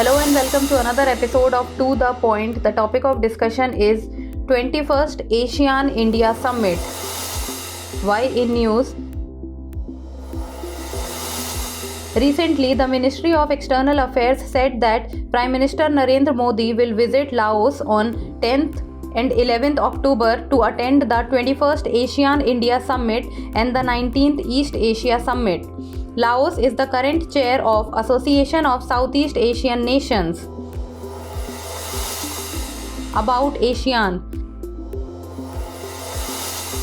Hello and welcome to another episode of To The Point. The topic of discussion is 21st ASEAN India Summit. Why in news? Recently, the Ministry of External Affairs said that Prime Minister Narendra Modi will visit Laos on 10th and 11th October to attend the 21st ASEAN India Summit and the 19th East Asia Summit. Laos is the current chair of Association of Southeast Asian Nations. About ASEAN.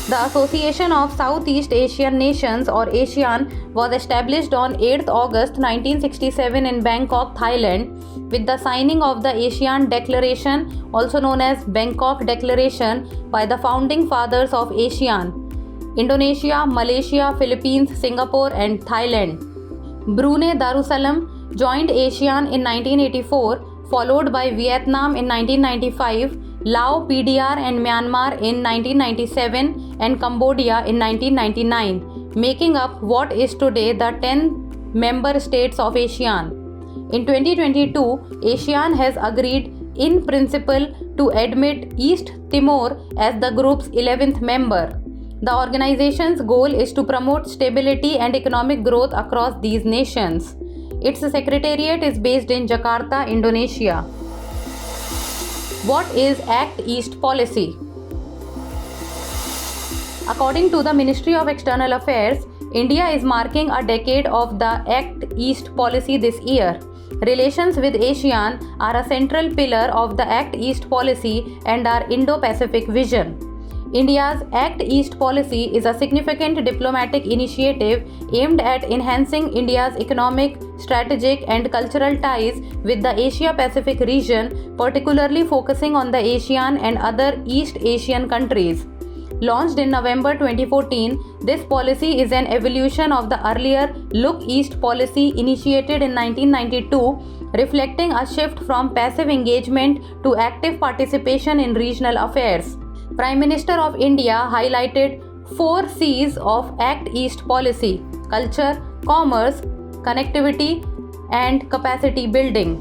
The Association of Southeast Asian Nations or ASEAN was established on 8th August 1967 in Bangkok, Thailand, with the signing of the ASEAN Declaration, also known as Bangkok Declaration, by the founding fathers of ASEAN: Indonesia, Malaysia, Philippines, Singapore and Thailand. Brunei Darussalam joined ASEAN in 1984, followed by Vietnam in 1995, Laos, PDR and Myanmar in 1997 and Cambodia in 1999, making up what is today the 10 member states of ASEAN. In 2022, ASEAN has agreed in principle to admit East Timor as the group's 11th member. The organization's goal is to promote stability and economic growth across these nations. Its secretariat is based in Jakarta, Indonesia. What is Act East policy? According to the Ministry of External Affairs, India is marking a decade of the Act East policy this year. Relations with ASEAN are a central pillar of the Act East policy and our Indo-Pacific vision. India's Act East policy is a significant diplomatic initiative aimed at enhancing India's economic, strategic and cultural ties with the Asia-Pacific region, particularly focusing on the ASEAN and other East Asian countries. Launched in November 2014, this policy is an evolution of the earlier Look East policy initiated in 1992, reflecting a shift from passive engagement to active participation in regional affairs. Prime Minister of India highlighted 4 C's of Act East policy: culture, commerce, connectivity and capacity building.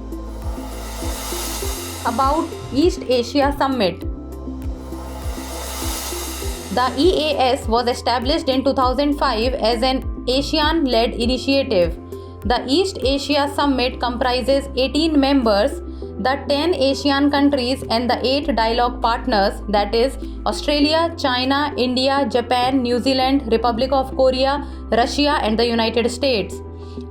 About East Asia Summit. The EAS was established in 2005 as an ASEAN-led initiative. The East Asia Summit comprises 18 members, the 10 ASEAN countries and the 8 dialogue partners, that is Australia, China, India, Japan, New Zealand, Republic of Korea, Russia and the United States.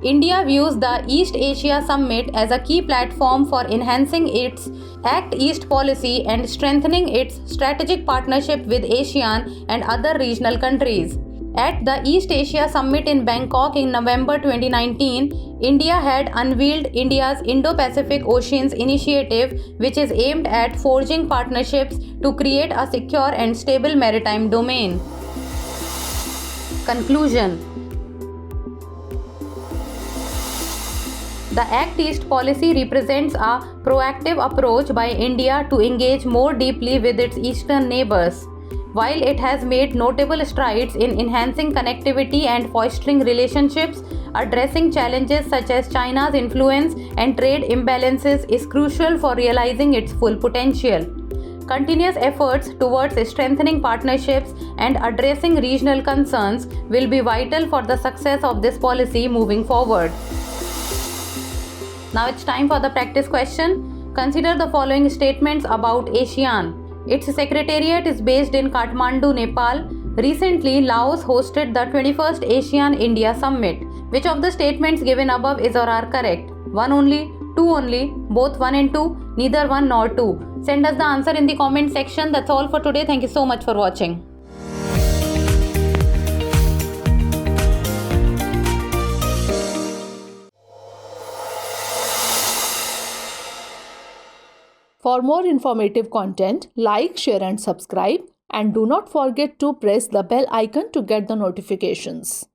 India views the East Asia Summit as a key platform for enhancing its Act East policy and strengthening its strategic partnership with ASEAN and other regional countries. At the East Asia Summit in Bangkok in November 2019, India had unveiled India's Indo-Pacific Oceans Initiative, which is aimed at forging partnerships to create a secure and stable maritime domain. Conclusion. The Act East policy represents a proactive approach by India to engage more deeply with its eastern neighbors. While it has made notable strides in enhancing connectivity and fostering relationships, addressing challenges such as China's influence and trade imbalances is crucial for realizing its full potential. Continuous efforts towards strengthening partnerships and addressing regional concerns will be vital for the success of this policy moving forward. Now it's time for the practice question. Consider the following statements about ASEAN. Its secretariat is based in Kathmandu, Nepal. Recently, Laos hosted the 21st ASEAN India Summit. Which of the statements given above is or are correct? 1 only, 2 only, both 1 and 2, neither 1 nor 2. Send us the answer in the comment section. That's all for today. Thank you so much for watching. For more informative content, like, share and subscribe, and do not forget to press the bell icon to get the notifications.